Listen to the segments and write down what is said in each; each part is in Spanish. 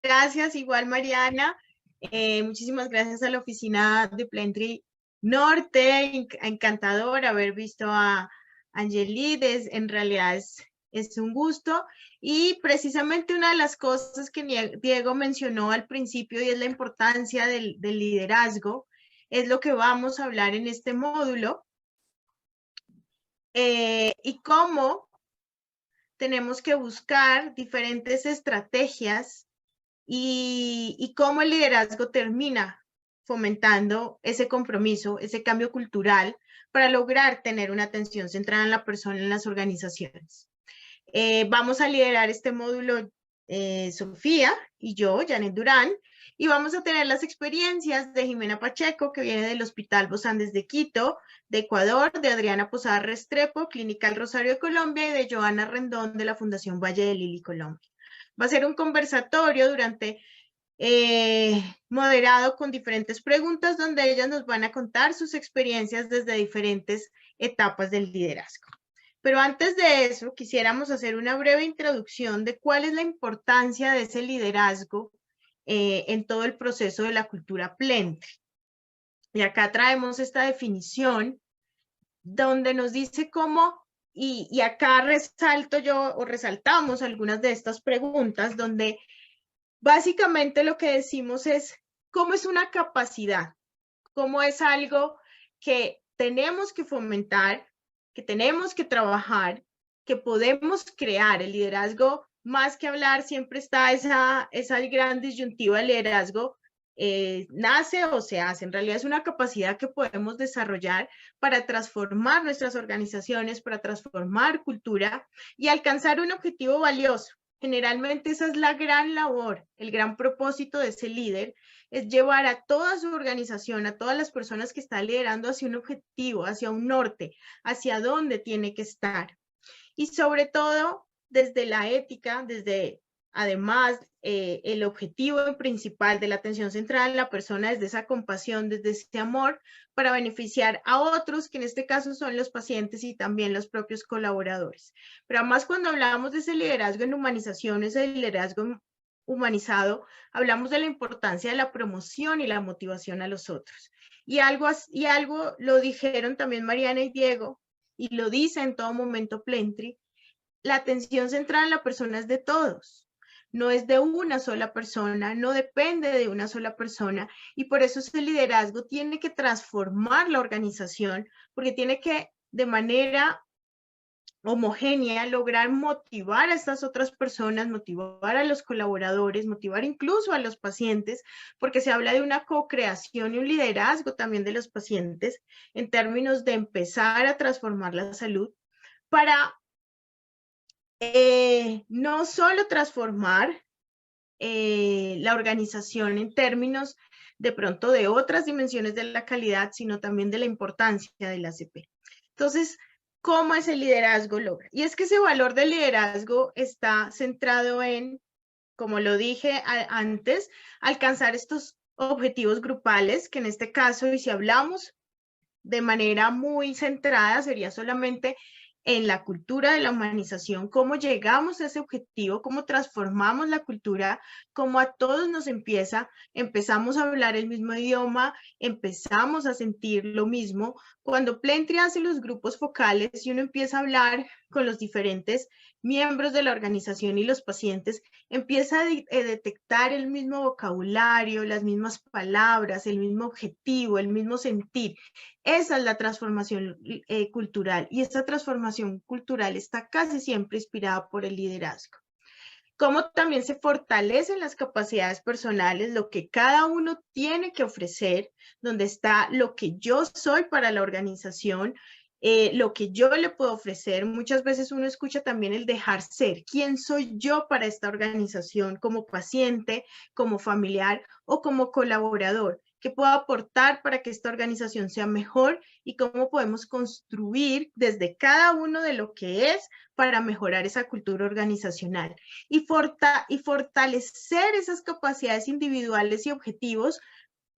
gracias, igual Mariana. Muchísimas gracias a la oficina de Plentry Norte. Encantador haber visto a Angelit. En realidad es un gusto. Y precisamente una de las cosas que Diego mencionó al principio y es la importancia del liderazgo, es lo que vamos a hablar en este módulo. Y cómo tenemos que buscar diferentes estrategias y cómo el liderazgo termina fomentando ese compromiso, ese cambio cultural para lograr tener una atención centrada en la persona en las organizaciones. Vamos a liderar este módulo Sofía y yo, Janet Durán, y vamos a tener las experiencias de Jimena Pacheco, que viene del Hospital Bos Andes de Quito, de Ecuador, de Adriana Posada Restrepo, Clínica El Rosario de Colombia, y de Joana Rendón, de la Fundación Valle de Lili, Colombia. Va a ser un conversatorio moderado con diferentes preguntas donde ellas nos van a contar sus experiencias desde diferentes etapas del liderazgo. Pero antes de eso, quisiéramos hacer una breve introducción de cuál es la importancia de ese liderazgo en todo el proceso de la cultura Plentry. Y acá traemos esta definición donde nos dice cómo, y acá resalto yo o resaltamos algunas de estas preguntas donde básicamente lo que decimos es cómo es una capacidad, cómo es algo que tenemos que fomentar, que tenemos que trabajar, que podemos crear. El liderazgo, más que hablar, siempre está esa gran disyuntiva del liderazgo, nace o se hace. En realidad es una capacidad que podemos desarrollar para transformar nuestras organizaciones, para transformar cultura y alcanzar un objetivo valioso. Generalmente esa es la gran labor, el gran propósito de ese líder, es llevar a toda su organización, a todas las personas que está liderando hacia un objetivo, hacia un norte, hacia dónde tiene que estar. Y sobre todo, desde la ética, desde además el objetivo principal de la atención centrada en la persona, desde esa compasión, desde ese amor, para beneficiar a otros, que en este caso son los pacientes y también los propios colaboradores. Pero además cuando hablamos de ese liderazgo en humanización, ese liderazgo humanizado, hablamos de la importancia de la promoción y la motivación a los otros. Y algo lo dijeron también Mariana y Diego, y lo dice en todo momento Plentry, la atención centrada en la persona es de todos, no es de una sola persona, no depende de una sola persona, y por eso ese liderazgo tiene que transformar la organización, porque tiene que, de manera homogénea, lograr motivar a estas otras personas, motivar a los colaboradores, motivar incluso a los pacientes, porque se habla de una co-creación y un liderazgo también de los pacientes en términos de empezar a transformar la salud para no solo transformar la organización en términos de pronto de otras dimensiones de la calidad, sino también de la importancia del ACP. Entonces, ¿cómo es el liderazgo logra? Y es que ese valor del liderazgo está centrado en, como lo dije antes, alcanzar estos objetivos grupales, que en este caso, y si hablamos de manera muy centrada, sería solamente en la cultura de la humanización, cómo llegamos a ese objetivo, cómo transformamos la cultura, cómo a todos nos empezamos a hablar el mismo idioma, empezamos a sentir lo mismo. Cuando Plentry hace los grupos focales y uno empieza a hablar con los diferentes miembros de la organización y los pacientes, empieza a detectar el mismo vocabulario, las mismas palabras, el mismo objetivo, el mismo sentir. Esa es la transformación cultural, y esta transformación cultural está casi siempre inspirada por el liderazgo. Cómo también se fortalecen las capacidades personales, lo que cada uno tiene que ofrecer, donde está lo que yo soy para la organización, lo que yo le puedo ofrecer. Muchas veces uno escucha también el dejar ser. ¿Quién soy yo para esta organización como paciente, como familiar o como colaborador? ¿Qué puedo aportar para que esta organización sea mejor? Y cómo podemos construir desde cada uno de lo que es para mejorar esa cultura organizacional y fortalecer esas capacidades individuales y objetivos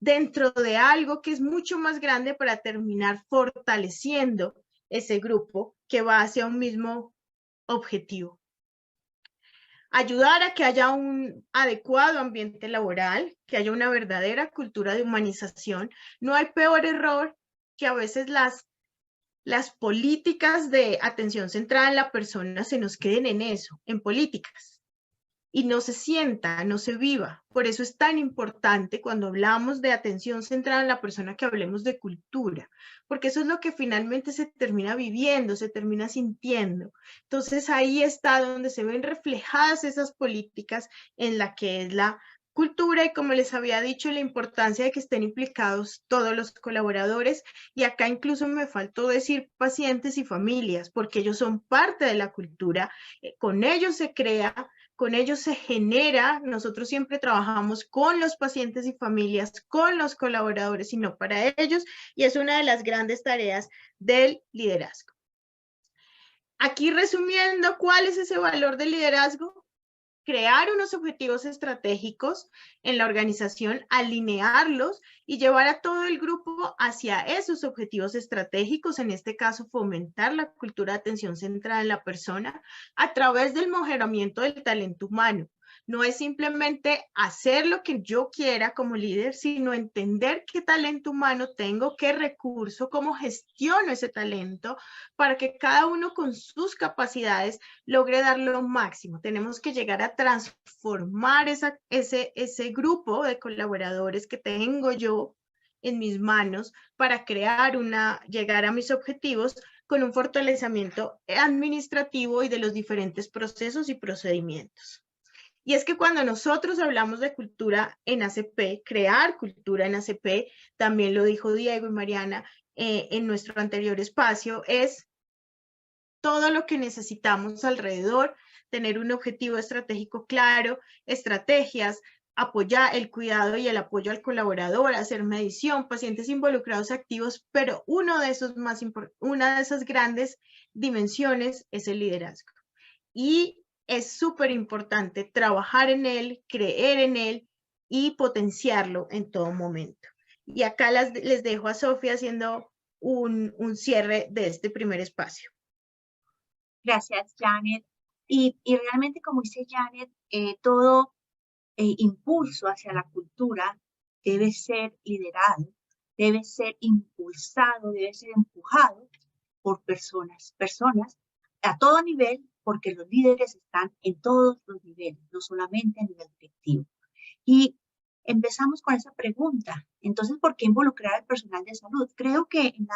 dentro de algo que es mucho más grande para terminar fortaleciendo ese grupo que va hacia un mismo objetivo. ayudar a que haya un adecuado ambiente laboral, que haya una verdadera cultura de humanización. No hay peor error que a veces las políticas de atención centrada en la persona se nos queden en eso, en políticas, y no se sienta, no se viva. Por eso es tan importante cuando hablamos de atención centrada en la persona que hablemos de cultura, porque eso es lo que finalmente se termina viviendo, se termina sintiendo. Entonces ahí está donde se ven reflejadas esas políticas en la que es la cultura y, como les había dicho, la importancia de que estén implicados todos los colaboradores, y acá incluso me faltó decir pacientes y familias, porque ellos son parte de la cultura, con ellos se crea, con ellos se genera. Nosotros siempre trabajamos con los pacientes y familias, con los colaboradores y no para ellos, y es una de las grandes tareas del liderazgo. Aquí resumiendo, ¿cuál es ese valor del liderazgo? Crear unos objetivos estratégicos en la organización, alinearlos y llevar a todo el grupo hacia esos objetivos estratégicos, en este caso fomentar la cultura de atención centrada en la persona a través del mejoramiento del talento humano. No es simplemente hacer lo que yo quiera como líder, sino entender qué talento humano tengo, qué recurso, cómo gestiono ese talento para que cada uno con sus capacidades logre dar lo máximo. Tenemos que llegar a transformar ese grupo de colaboradores que tengo yo en mis manos para llegar a mis objetivos con un fortalecimiento administrativo y de los diferentes procesos y procedimientos. Y es que cuando nosotros hablamos de cultura en ACP, crear cultura en ACP, también lo dijo Diego y Mariana en nuestro anterior espacio, es todo lo que necesitamos alrededor, tener un objetivo estratégico claro, estrategias, apoyar el cuidado y el apoyo al colaborador, hacer medición, pacientes involucrados activos, pero una de esas grandes dimensiones es el liderazgo. Y es súper importante trabajar en él, creer en él y potenciarlo en todo momento. Y acá les dejo a Sofía haciendo un cierre de este primer espacio. Gracias, Janet. Y realmente, como dice Janet, todo impulso hacia la cultura debe ser liderado, debe ser impulsado, debe ser empujado por personas a todo nivel, porque los líderes están en todos los niveles, no solamente a nivel directivo. Y empezamos con esa pregunta. Entonces, ¿por qué involucrar al personal de salud? Creo que en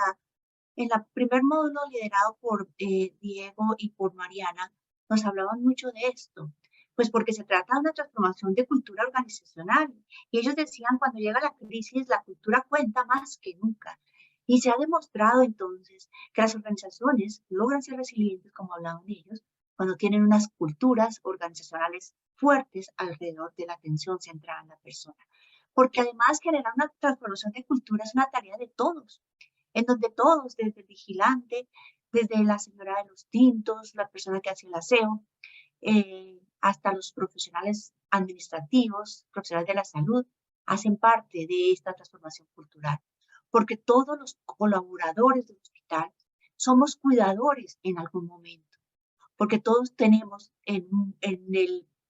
el primer módulo liderado por Diego y por Mariana, nos hablaban mucho de esto, pues porque se trata de una transformación de cultura organizacional. Y ellos decían, cuando llega la crisis, la cultura cuenta más que nunca. Y se ha demostrado entonces que las organizaciones logran ser resilientes, como hablaban ellos, cuando tienen unas culturas organizacionales fuertes alrededor de la atención centrada en la persona. Porque además generar una transformación de cultura es una tarea de todos, en donde todos, desde el vigilante, desde la señora de los tintos, la persona que hace el aseo, hasta los profesionales administrativos, profesionales de la salud, hacen parte de esta transformación cultural. Porque todos los colaboradores del hospital somos cuidadores en algún momento. Porque todos tenemos el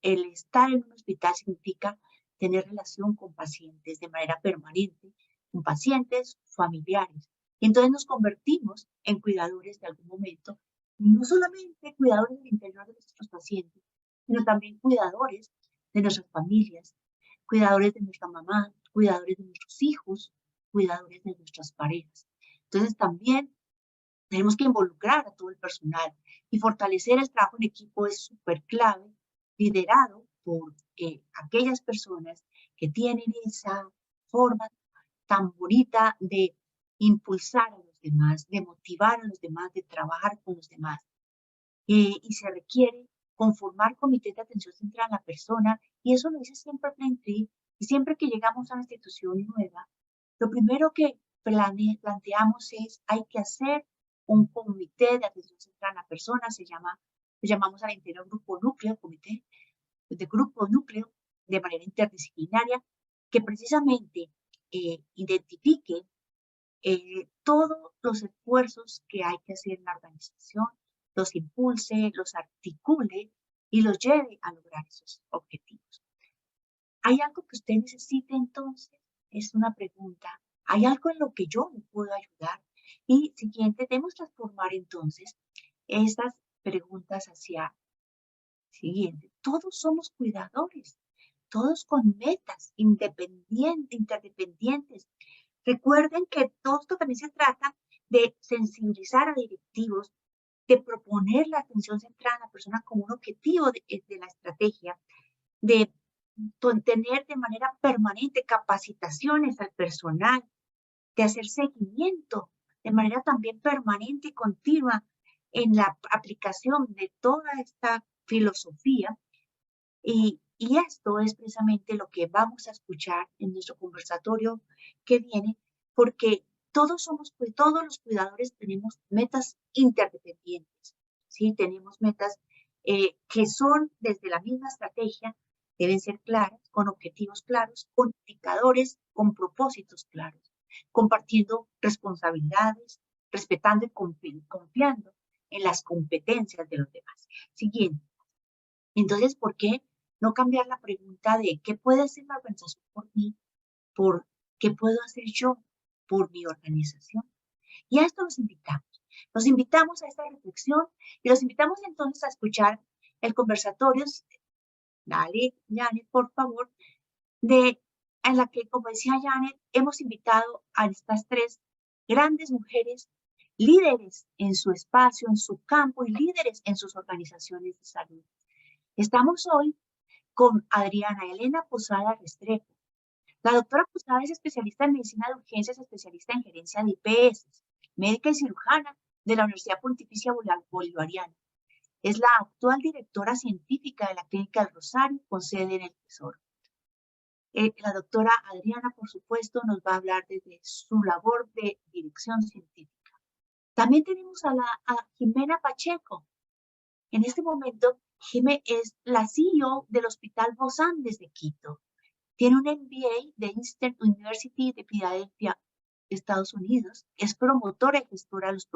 estar en un hospital significa tener relación con pacientes de manera permanente, con pacientes, familiares. Y entonces nos convertimos en cuidadores de algún momento, no solamente cuidadores del interior de nuestros pacientes, sino también cuidadores de nuestras familias, cuidadores de nuestra mamá, cuidadores de nuestros hijos, cuidadores de nuestras parejas. Entonces también tenemos que involucrar a todo el personal y fortalecer el trabajo en equipo es súper clave, liderado por aquellas personas que tienen esa forma tan bonita de impulsar a los demás, de motivar a los demás, de trabajar con los demás. Y se requiere conformar comités de atención central a la persona, y eso lo dice siempre Plaintree, y siempre que llegamos a una institución nueva, lo primero que planteamos es, hay que hacer un comité de atención central a la persona, lo llamamos al interior grupo núcleo, comité de grupo núcleo, de manera interdisciplinaria, que precisamente identifique todos los esfuerzos que hay que hacer en la organización, los impulse, los articule y los lleve a lograr esos objetivos. ¿Hay algo que usted necesite entonces? Es una pregunta. ¿Hay algo en lo que yo le puedo ayudar? Y siguiente, debemos transformar entonces estas preguntas hacia siguiente. Todos somos cuidadores, todos con metas interdependientes. Recuerden que todo esto también se trata de sensibilizar a directivos, de proponer la atención centrada en la persona como un objetivo de la estrategia, de tener de manera permanente capacitaciones al personal, de hacer seguimiento de manera también permanente y continua en la aplicación de toda esta filosofía. Y esto es precisamente lo que vamos a escuchar en nuestro conversatorio que viene, porque todos los cuidadores tenemos metas interdependientes, ¿sí? Tenemos metas que son desde la misma estrategia, deben ser claras, con objetivos claros, con indicadores, con propósitos claros, compartiendo responsabilidades, respetando y confiando en las competencias de los demás. Siguiente. Entonces, ¿por qué no cambiar la pregunta de qué puede hacer la organización por mí, por qué puedo hacer yo por mi organización? Y a esto los invitamos. Los invitamos a esta reflexión y los invitamos entonces a escuchar el conversatorio. Dale, Janet, por favor, en la que, como decía Janet, hemos invitado a estas tres grandes mujeres, líderes en su espacio, en su campo y líderes en sus organizaciones de salud. Estamos hoy con Adriana Elena Posada Restrepo. La doctora Posada es especialista en medicina de urgencias, especialista en gerencia de IPS, médica y cirujana de la Universidad Pontificia Bolivariana. Es la actual directora científica de la Clínica del Rosario, con sede en el Tesoro. La doctora Adriana, por supuesto, nos va a hablar desde su labor de dirección científica. También tenemos a Jimena Pacheco. En este momento, Jimé es la CEO del Hospital Los Andes de Quito. Tiene un MBA de Eastern University de Filadelfia, Estados Unidos. Es promotora y gestora de los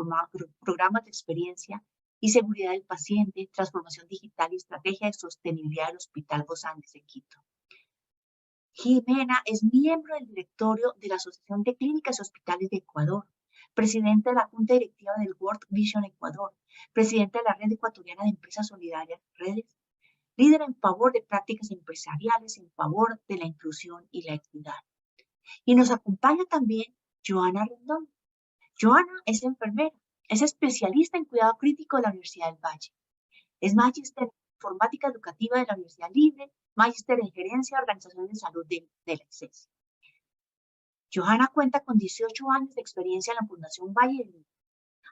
programas de experiencia y seguridad del paciente, transformación digital y estrategia de sostenibilidad del Hospital Los Andes de Quito. Jimena es miembro del directorio de la Asociación de Clínicas y Hospitales de Ecuador, presidenta de la Junta Directiva del World Vision Ecuador, presidenta de la Red Ecuatoriana de Empresas Solidarias, Redes, líder en favor de prácticas empresariales en favor de la inclusión y la equidad. Y nos acompaña también Joana Rendón. Joana es enfermera, es especialista en cuidado crítico de la Universidad del Valle. Es magíster en informática educativa de la Universidad Libre, magíster en gerencia de organizaciones de salud de la EXES. Joana cuenta con 18 años de experiencia en la Fundación Valle del Niño.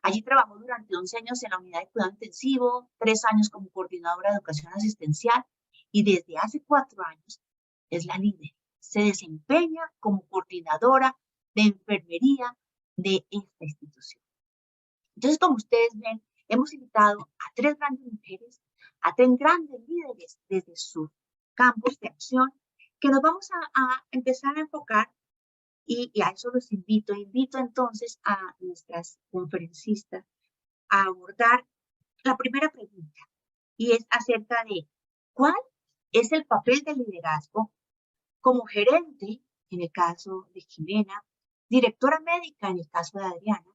Allí trabajó durante 11 años en la unidad de cuidado intensivo, 3 años como coordinadora de educación asistencial y desde hace 4 años es la líder. Se desempeña como coordinadora de enfermería de esta institución. Entonces, como ustedes ven, hemos invitado a 3 grandes mujeres, a 3 grandes líderes desde sus campos de acción, que nos vamos a empezar a enfocar. Y a eso los invito. Invito entonces a nuestras conferencistas a abordar la primera pregunta. Y es acerca de cuál es el papel del liderazgo como gerente, en el caso de Jimena, directora médica, en el caso de Adriana,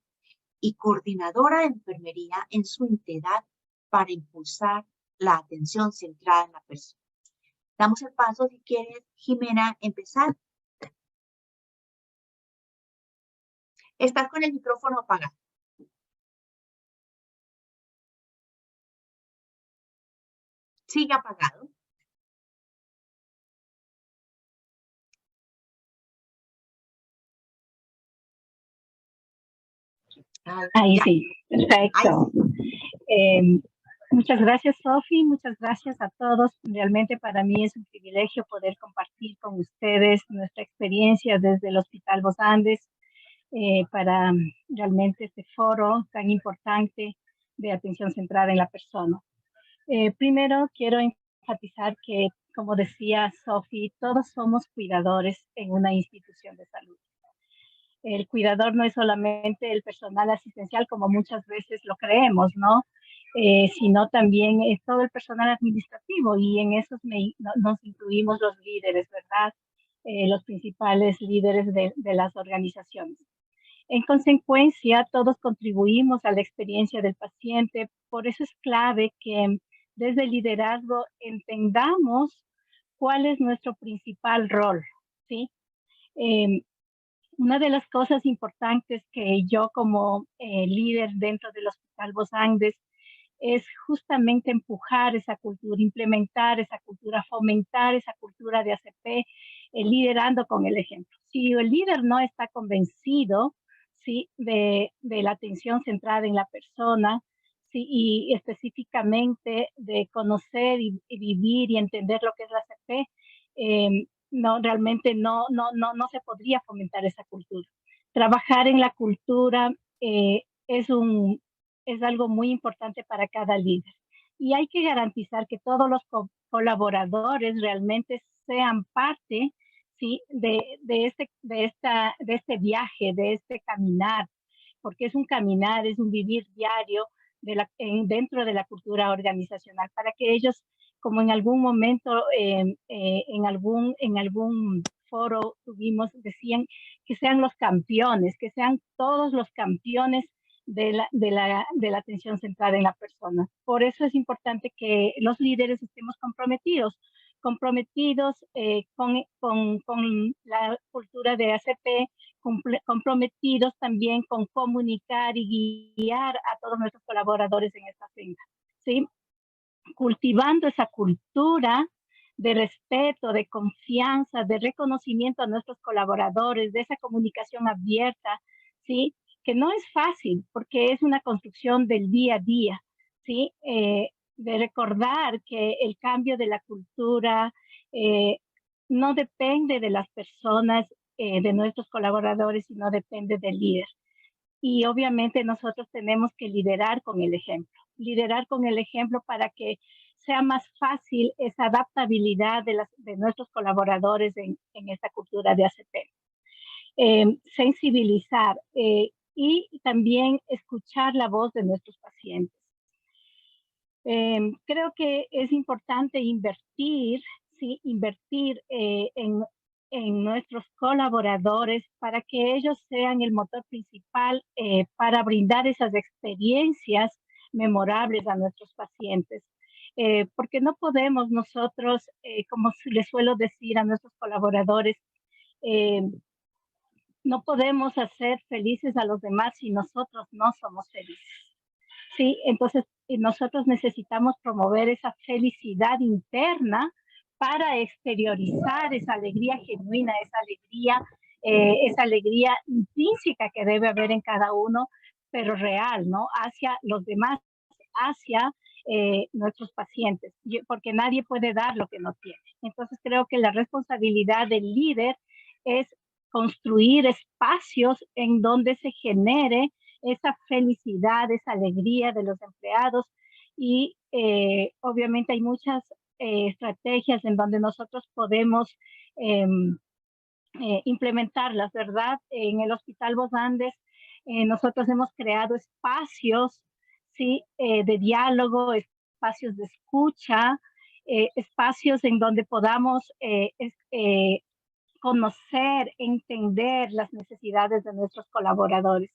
y coordinadora de enfermería en su entidad para impulsar la atención centrada en la persona. Damos el paso, si quieres, Jimena, empezar. Estás con el micrófono apagado. Sigue apagado. Ahí sí, perfecto. Muchas gracias, Sofi, muchas gracias a todos. Realmente para mí es un privilegio poder compartir con ustedes nuestra experiencia desde el Hospital Los Andes para realmente este foro tan importante de atención centrada en la persona. Primero quiero enfatizar que, como decía Sofi, todos somos cuidadores en una institución de salud. El cuidador no es solamente el personal asistencial como muchas veces lo creemos, ¿no? sino también todo el personal administrativo, y en esos nos incluimos los líderes, ¿verdad? Los principales líderes de las organizaciones. En consecuencia, todos contribuimos a la experiencia del paciente. Por eso es clave que desde el liderazgo entendamos cuál es nuestro principal rol, ¿sí? Una de las cosas importantes que yo como líder dentro del Hospital Vos Andes es justamente empujar esa cultura, implementar esa cultura, fomentar esa cultura de ACP, liderando con el ejemplo. Si el líder no está convencido, ¿sí?, de la atención centrada en la persona, ¿sí?, y específicamente de conocer y vivir y entender lo que es la ACP, no, realmente no se podría fomentar esa cultura. Trabajar en la cultura es algo muy importante para cada líder. Y hay que garantizar que todos los colaboradores realmente sean parte, ¿sí?, de este viaje, de este caminar, porque es un caminar, es un vivir diario dentro de la cultura organizacional, para que ellos, como en algún momento, en algún foro decían que sean los campeones, que sean todos los campeones de la atención centrada en la persona. Por eso es importante que los líderes estemos comprometidos con la cultura de ACP, comprometidos también con comunicar y guiar a todos nuestros colaboradores en esta senda, ¿sí? Cultivando esa cultura de respeto, de confianza, de reconocimiento a nuestros colaboradores, de esa comunicación abierta, ¿sí? Que no es fácil porque es una construcción del día a día, ¿sí? De recordar que el cambio de la cultura no depende de las personas, de nuestros colaboradores, sino depende del líder. Y obviamente nosotros tenemos que liderar con el ejemplo para que sea más fácil esa adaptabilidad de nuestros colaboradores en esta cultura de ACP. Sensibilizar y también escuchar la voz de nuestros pacientes. Creo que es importante invertir, ¿sí?, en nuestros colaboradores para que ellos sean el motor principal para brindar esas experiencias memorables a nuestros pacientes. Porque no podemos nosotros, como les suelo decir a nuestros colaboradores, no podemos hacer felices a los demás si nosotros no somos felices. Sí, entonces nosotros necesitamos promover esa felicidad interna para exteriorizar esa alegría genuina, esa alegría intrínseca que debe haber en cada uno, pero real, ¿no? Hacia los demás, hacia nuestros pacientes, porque nadie puede dar lo que no tiene. Entonces creo que la responsabilidad del líder es construir espacios en donde se genere esa felicidad, esa alegría de los empleados, y obviamente hay muchas estrategias en donde nosotros podemos implementarlas, ¿verdad? En el Hospital Vos Andes nosotros hemos creado espacios, ¿sí?, de diálogo, espacios de escucha, espacios en donde podamos conocer, entender las necesidades de nuestros colaboradores.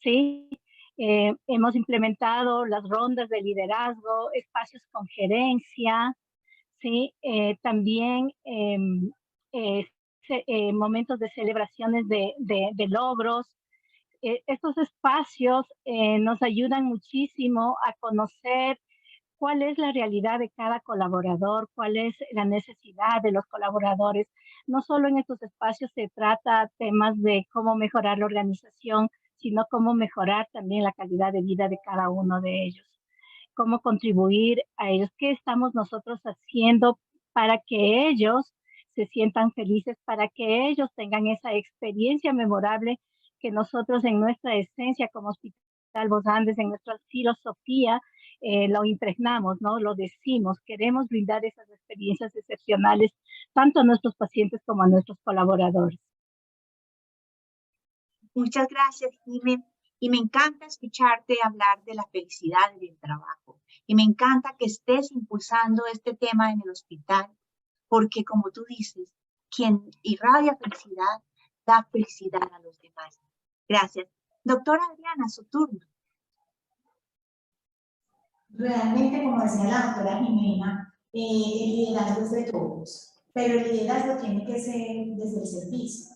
Sí, hemos implementado las rondas de liderazgo, espacios con gerencia, sí, también momentos de celebraciones de logros. Estos espacios nos ayudan muchísimo a conocer cuál es la realidad de cada colaborador, cuál es la necesidad de los colaboradores. No solo en estos espacios se trata temas de cómo mejorar la organización, sino cómo mejorar también la calidad de vida de cada uno de ellos, cómo contribuir a ellos, qué estamos nosotros haciendo para que ellos se sientan felices, para que ellos tengan esa experiencia memorable que nosotros en nuestra esencia como Hospital Vos Andes, en nuestra filosofía, lo impregnamos, ¿no? Lo decimos, queremos brindar esas experiencias excepcionales tanto a nuestros pacientes como a nuestros colaboradores. Muchas gracias, Jimé. Y me encanta escucharte hablar de la felicidad en el trabajo. Y me encanta que estés impulsando este tema en el hospital, porque como tú dices, quien irradia felicidad, da felicidad a los demás. Gracias. Doctora Adriana, su turno. Realmente, como decía la doctora Jimena, el liderazgo es de todos, pero el liderazgo tiene que ser desde el servicio.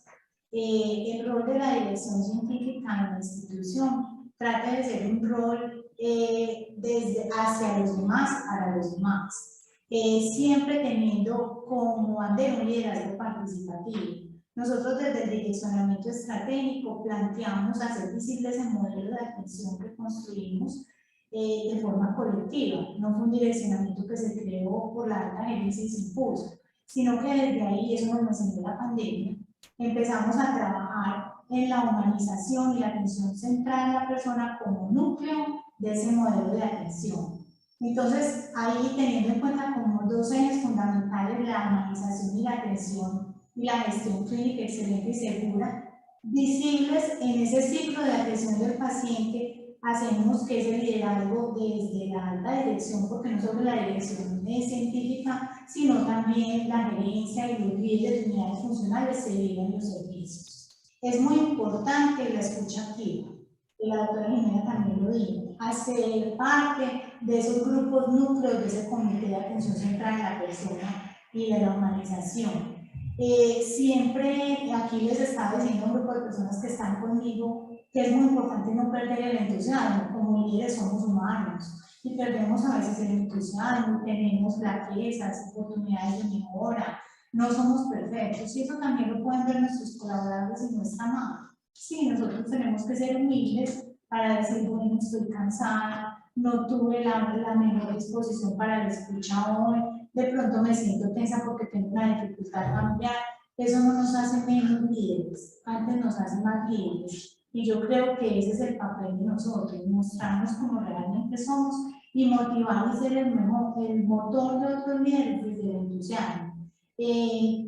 El rol de la dirección científica en la institución trata de ser un rol desde hacia los demás, para los demás, siempre teniendo como bandera un liderazgo participativo. Nosotros desde el direccionamiento estratégico planteamos hacer visibles el modelo de atención que construimos de forma colectiva. No fue un direccionamiento que se creó por la alta gerencia y se impuso, sino que desde ahí, eso nos enseñó la pandemia, empezamos a trabajar en la humanización y la atención central en la persona como núcleo de ese modelo de atención. Entonces, ahí teniendo en cuenta como dos ejes fundamentales, la humanización y la atención y la gestión clínica excelente y segura, visibles en ese ciclo de atención del paciente, hacemos que ese liderazgo desde la alta dirección, porque no solo la dirección científica, sino también la gerencia y los líderes de unidades funcionales se viven los servicios. Es muy importante la escucha activa, y la doctora Jimena también lo dijo, hacer parte de esos grupos núcleos de ese comité de atención central en la persona y de la humanización. Siempre aquí les estaba diciendo a un grupo de personas que están conmigo que es muy importante no perder el entusiasmo. Como líderes somos humanos y perdemos a veces el entusiasmo, tenemos flaquezas, oportunidades de mejora, no somos perfectos, y eso también lo pueden ver nuestros colaboradores y nuestra mano. Sí, nosotros tenemos que ser humildes para decir, bueno, estoy cansada, no tuve la mejor disposición para la escucha hoy, de pronto me siento tensa porque tengo una dificultad familiar. Eso no nos hace menos líderes, antes nos hace más líderes. Y yo creo que ese es el papel de nosotros, mostrarnos como realmente somos y motivar y ser el motor de otros líderes desde el entusiasmo.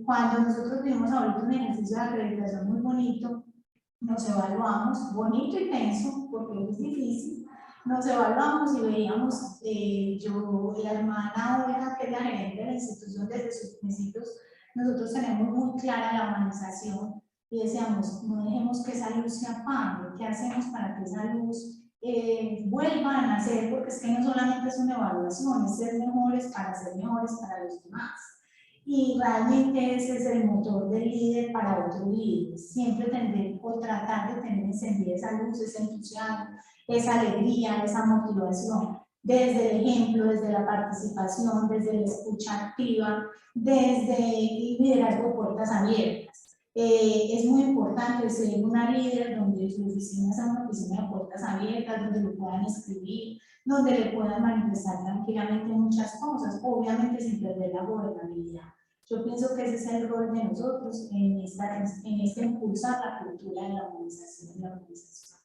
Cuando nosotros tuvimos ahorita un ejercicio de acreditación muy bonito, nos evaluamos, bonito y tenso, porque es difícil, nos evaluamos y veíamos, la hermana Olga, que es la gerente de la institución desde sus principios, nosotros tenemos muy clara la humanización y decíamos, no dejemos que esa luz se apague, ¿qué hacemos para que esa luz vuelva a nacer? Porque es que no solamente es una evaluación, es ser mejores para ser mejores para los demás. Y realmente ese es el motor del líder para otro líder, siempre tener o tratar de tener encendida esa luz, ese entusiasmo, esa alegría, esa motivación, desde el ejemplo, desde la participación, desde la escucha activa, desde el liderazgo puertas abiertas. Es muy importante ser una líder donde su oficina sea una oficina de puertas abiertas, donde lo puedan escribir, donde le puedan manifestar tranquilamente muchas cosas, obviamente sin perder la gobernabilidad. Yo pienso que ese es el rol de nosotros en este impulsar la cultura de la organización y la organización.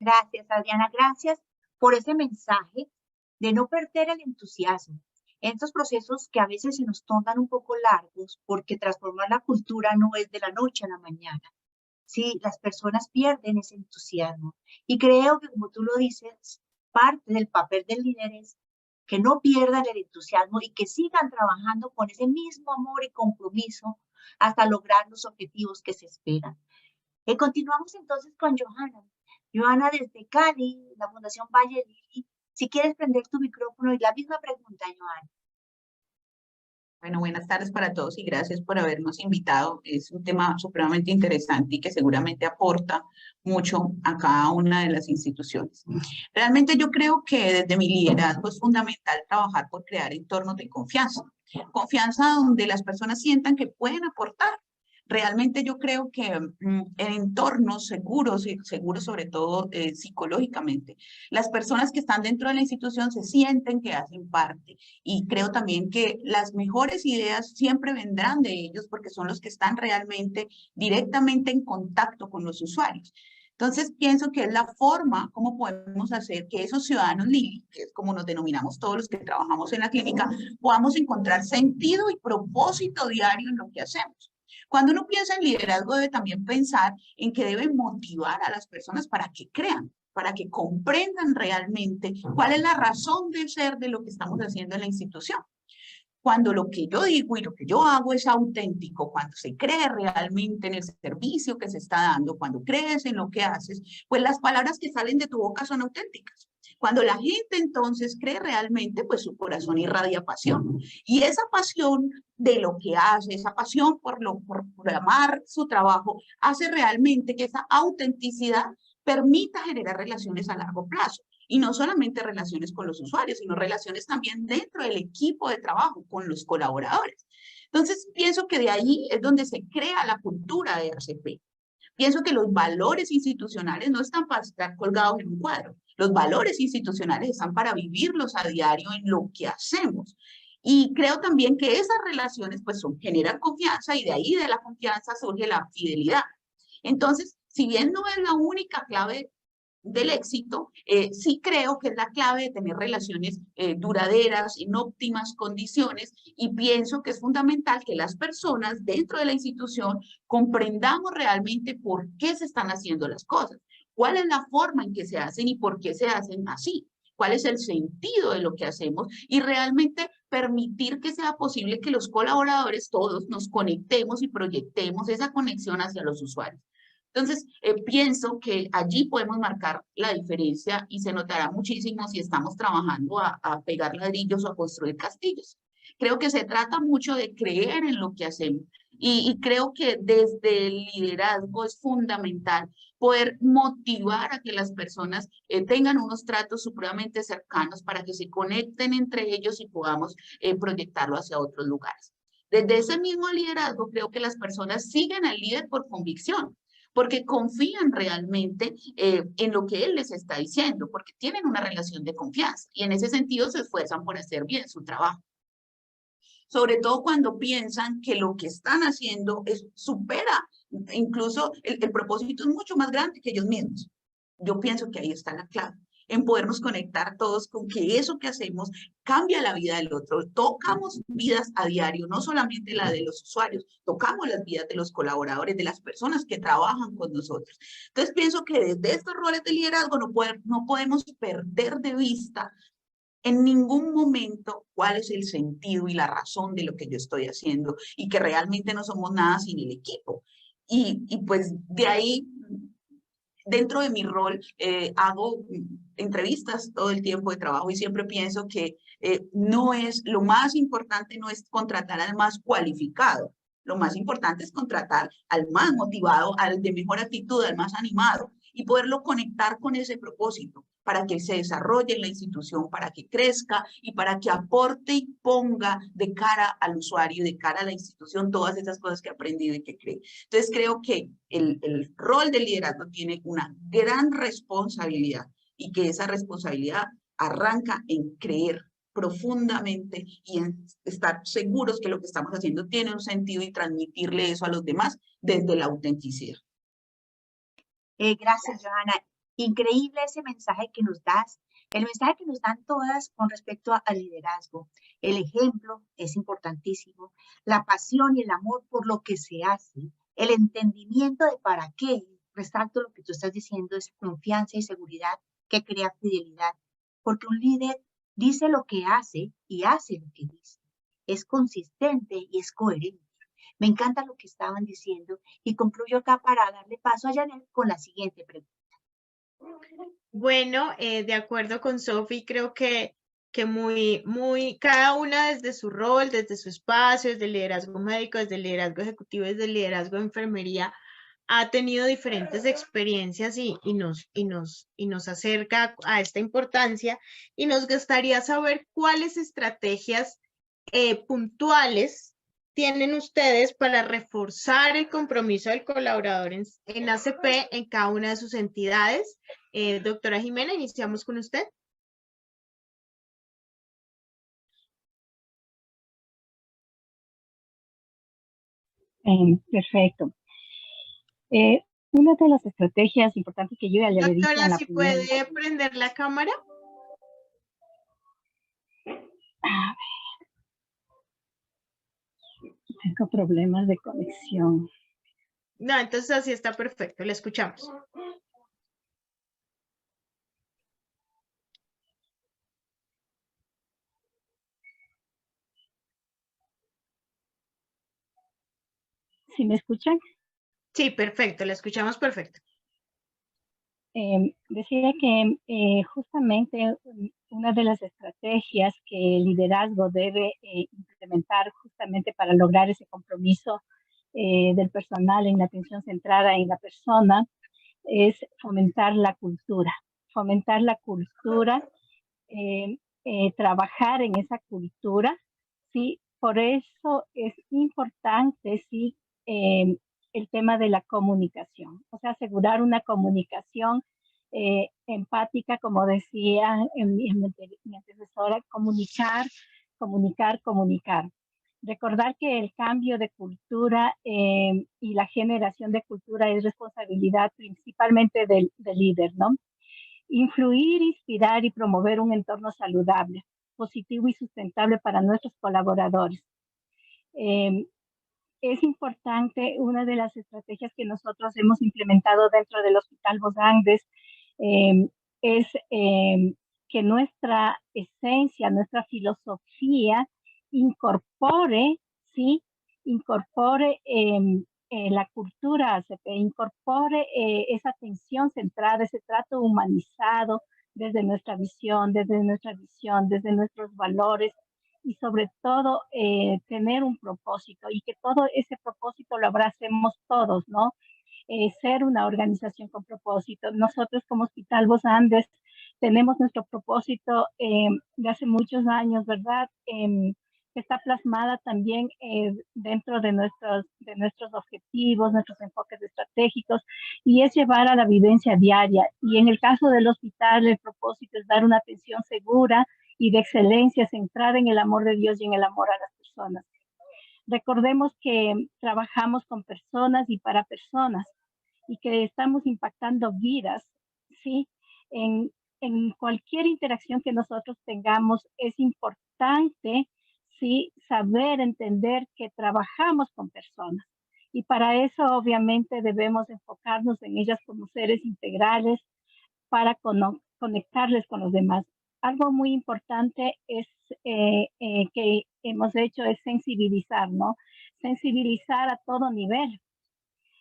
Gracias, Adriana. Gracias por ese mensaje de no perder el entusiasmo en estos procesos que a veces se nos tornan un poco largos, porque transformar la cultura no es de la noche a la mañana. Sí, las personas pierden ese entusiasmo. Y creo que, como tú lo dices, parte del papel del líder es que no pierdan el entusiasmo y que sigan trabajando con ese mismo amor y compromiso hasta lograr los objetivos que se esperan. Continuamos entonces con Johanna. Johanna desde Cali, la Fundación Valle Lili. Si quieres prender tu micrófono y la misma pregunta, Johanna. Bueno, buenas tardes para todos y gracias por habernos invitado. Es un tema supremamente interesante y que seguramente aporta mucho a cada una de las instituciones. Realmente yo creo que desde mi liderazgo es fundamental trabajar por crear entornos de confianza. Confianza donde las personas sientan que pueden aportar. Realmente yo creo que en entornos seguros, y seguros sobre todo psicológicamente, las personas que están dentro de la institución se sienten que hacen parte, y creo también que las mejores ideas siempre vendrán de ellos porque son los que están realmente directamente en contacto con los usuarios. Entonces pienso que es la forma como podemos hacer que esos ciudadanos Lili, que es como nos denominamos todos los que trabajamos en la clínica, podamos encontrar sentido y propósito diario en lo que hacemos. Cuando uno piensa en liderazgo, debe también pensar en que debe motivar a las personas para que crean, para que comprendan realmente cuál es la razón de ser de lo que estamos haciendo en la institución. Cuando lo que yo digo y lo que yo hago es auténtico, cuando se cree realmente en el servicio que se está dando, cuando crees en lo que haces, pues las palabras que salen de tu boca son auténticas. Cuando la gente entonces cree realmente, pues su corazón irradia pasión. Y esa pasión de lo que hace, esa pasión por amar su trabajo, hace realmente que esa autenticidad permita generar relaciones a largo plazo. Y no solamente relaciones con los usuarios, sino relaciones también dentro del equipo de trabajo, con los colaboradores. Entonces, pienso que de ahí es donde se crea la cultura de ACP. Pienso que los valores institucionales no están para estar colgados en un cuadro. Los valores institucionales están para vivirlos a diario en lo que hacemos. Y creo también que esas relaciones pues generan confianza y de ahí de la confianza surge la fidelidad. Entonces, si bien no es la única clave del éxito, sí creo que es la clave de tener relaciones duraderas, en óptimas condiciones, y pienso que es fundamental que las personas dentro de la institución comprendamos realmente por qué se están haciendo las cosas, cuál es la forma en que se hacen y por qué se hacen así, cuál es el sentido de lo que hacemos y realmente permitir que sea posible que los colaboradores todos nos conectemos y proyectemos esa conexión hacia los usuarios. Entonces, pienso que allí podemos marcar la diferencia y se notará muchísimo si estamos trabajando a pegar ladrillos o a construir castillos. Creo que se trata mucho de creer en lo que hacemos y creo que desde el liderazgo es fundamental poder motivar a que las personas tengan unos tratos supremamente cercanos para que se conecten entre ellos y podamos proyectarlo hacia otros lugares. Desde ese mismo liderazgo creo que las personas siguen al líder por convicción, porque confían realmente en lo que él les está diciendo, porque tienen una relación de confianza y en ese sentido se esfuerzan por hacer bien su trabajo. Sobre todo cuando piensan que lo que están haciendo supera, incluso el propósito es mucho más grande que ellos mismos. Yo pienso que ahí está la clave, en podernos conectar todos con que eso que hacemos cambia la vida del otro. Tocamos vidas a diario, no solamente la de los usuarios, tocamos las vidas de los colaboradores, de las personas que trabajan con nosotros. Entonces pienso que desde estos roles de liderazgo no podemos perder de vista en ningún momento cuál es el sentido y la razón de lo que yo estoy haciendo y que realmente no somos nada sin el equipo. Y pues de ahí, dentro de mi rol, hago entrevistas todo el tiempo de trabajo y siempre pienso que lo más importante no es contratar al más cualificado. Lo más importante es contratar al más motivado, al de mejor actitud, al más animado y poderlo conectar con ese propósito para que se desarrolle en la institución, para que crezca y para que aporte y ponga de cara al usuario, de cara a la institución, todas esas cosas que ha aprendido y que cree. Entonces creo que el rol del liderazgo tiene una gran responsabilidad y que esa responsabilidad arranca en creer profundamente y en estar seguros que lo que estamos haciendo tiene un sentido y transmitirle eso a los demás desde la autenticidad. Gracias, Johanna. Increíble ese mensaje que nos das, el mensaje que nos dan todas con respecto al liderazgo. El ejemplo es importantísimo, la pasión y el amor por lo que se hace, el entendimiento de para qué, resalto lo que tú estás diciendo, es confianza y seguridad que crea fidelidad, porque un líder dice lo que hace y hace lo que dice, es consistente y es coherente. Me encanta lo que estaban diciendo y concluyo acá para darle paso a Janet con la siguiente pregunta. Bueno, de acuerdo con Sophie, creo que cada una desde su rol, desde su espacio, desde el liderazgo médico, desde el liderazgo ejecutivo, desde el liderazgo de enfermería, ha tenido diferentes experiencias y nos acerca a esta importancia y nos gustaría saber cuáles estrategias puntuales tienen ustedes para reforzar el compromiso del colaborador en ACP en cada una de sus entidades. Doctora Jimena, iniciamos con usted. Perfecto. Una de las estrategias importantes que yo ya le he dicho en la ¿si puede prender la cámara? Tengo problemas de conexión. No, entonces así está perfecto, le escuchamos. ¿Sí me escuchan? Sí, perfecto, le escuchamos perfecto. Decía que justamente una de las estrategias que el liderazgo debe implementar justamente para lograr ese compromiso del personal en la atención centrada en la persona es fomentar la cultura. Fomentar la cultura, trabajar en esa cultura, ¿sí? Por eso es importante, ¿sí? El tema de la comunicación, o sea, asegurar una comunicación empática, como decía mi antecesora, comunicar. Recordar que el cambio de cultura y la generación de cultura es responsabilidad principalmente del líder, ¿no? Influir, inspirar y promover un entorno saludable, positivo y sustentable para nuestros colaboradores. Es importante, una de las estrategias que nosotros hemos implementado dentro del Hospital Los Andes es que nuestra esencia, nuestra filosofía incorpore, ¿sí? Incorpore la cultura ACP, incorpore esa atención centrada, ese trato humanizado desde nuestra visión, desde nuestros valores, y sobre todo tener un propósito y que todo ese propósito lo abracemos todos, ¿no? Ser una organización con propósito. Nosotros como Hospital Los Andes tenemos nuestro propósito de hace muchos años, ¿verdad? Que está plasmada también dentro de nuestros objetivos, nuestros enfoques estratégicos, y es llevar a la vivencia diaria. Y en el caso del hospital, el propósito es dar una atención segura y de excelencia centrada en el amor de Dios y en el amor a las personas. Recordemos que trabajamos con personas y para personas y que estamos impactando vidas, ¿sí? En cualquier interacción que nosotros tengamos es importante, ¿sí? Saber, entender que trabajamos con personas. Y para eso obviamente debemos enfocarnos en ellas como seres integrales para conectarles con los demás. Algo muy importante es que hemos hecho es sensibilizar, ¿no? Sensibilizar a todo nivel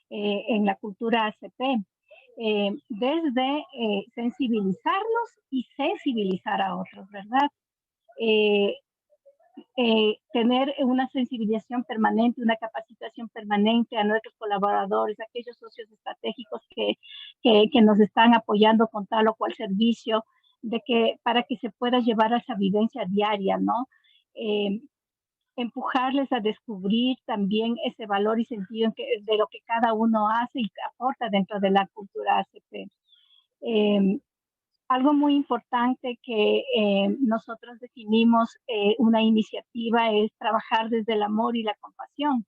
en la cultura ACP. Desde sensibilizarnos y sensibilizar a otros, ¿verdad? Tener una sensibilización permanente, una capacitación permanente a nuestros colaboradores, a aquellos socios estratégicos que nos están apoyando con tal o cual servicio, para que se pueda llevar a esa vivencia diaria, ¿no? Empujarles a descubrir también ese valor y sentido de lo que cada uno hace y aporta dentro de la cultura ACP. Algo muy importante que nosotros definimos una iniciativa es trabajar desde el amor y la compasión.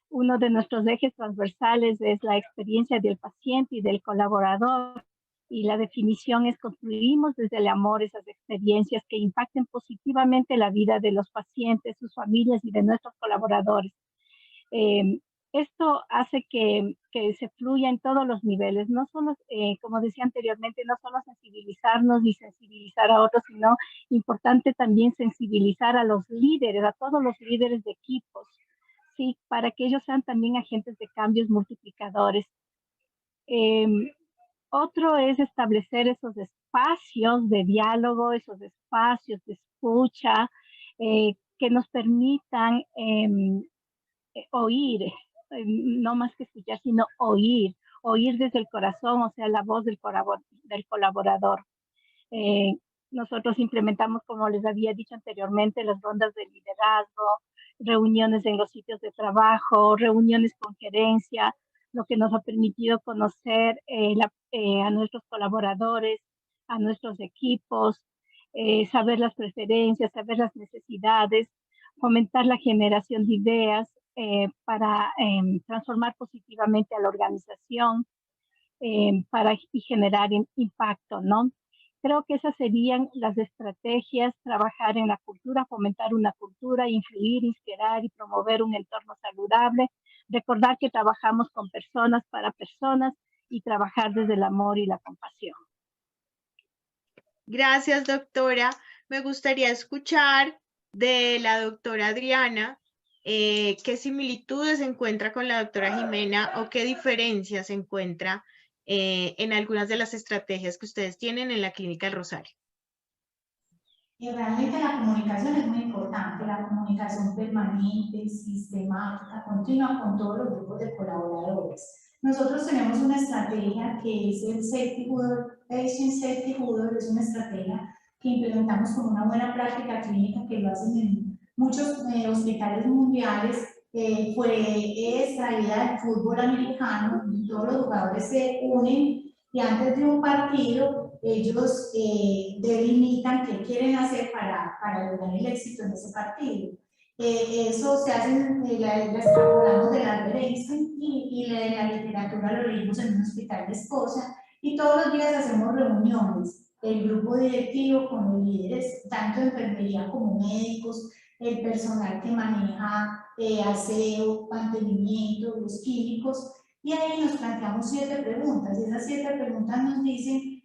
Uno de nuestros ejes transversales es la experiencia del paciente y del colaborador. Y la definición es construimos desde el amor esas experiencias que impacten positivamente la vida de los pacientes, sus familias y de nuestros colaboradores. Esto hace que se fluya en todos los niveles, no solo, como decía anteriormente, no solo sensibilizarnos y sensibilizar a otros, sino importante también sensibilizar a los líderes, a todos los líderes de equipos, ¿sí? Para que ellos sean también agentes de cambios multiplicadores. Otro es establecer esos espacios de diálogo, esos espacios de escucha, que nos permitan oír, no más que escuchar, sino oír desde el corazón, o sea, la voz del colaborador. Nosotros implementamos, como les había dicho anteriormente, las rondas de liderazgo, reuniones en los sitios de trabajo, reuniones con gerencia, lo que nos ha permitido conocer a nuestros colaboradores, a nuestros equipos, saber las preferencias, saber las necesidades, fomentar la generación de ideas para transformar positivamente a la organización y generar impacto, ¿no? Creo que esas serían las estrategias: trabajar en la cultura, fomentar una cultura, influir, inspirar y promover un entorno saludable, recordar que trabajamos con personas para personas y trabajar desde el amor y la compasión. Gracias, doctora. Me gustaría escuchar de la doctora Adriana qué similitudes encuentra con la doctora Jimena o qué diferencias encuentra en algunas de las estrategias que ustedes tienen en la Clínica del Rosario. Y realmente la comunicación es muy importante, la comunicación permanente, sistemática, continua con todos los grupos de colaboradores. Nosotros tenemos una estrategia que es el Safety Hoodover, Patient Safety Hoodover, es una estrategia que implementamos con una buena práctica clínica que lo hacen en muchos hospitales mundiales. Fue extraída del fútbol americano, todos los jugadores se unen y antes de un partido ellos delimitan qué quieren hacer para lograr el éxito en ese partido. Eso se hace, la extrapolamos del Albert Einstein y la literatura lo leímos en un hospital de Escocia y todos los días hacemos reuniones, el grupo directivo con los líderes, tanto de enfermería como médicos, el personal que maneja aseo, mantenimiento, los químicos, y ahí nos planteamos 7 preguntas, y esas 7 preguntas nos dicen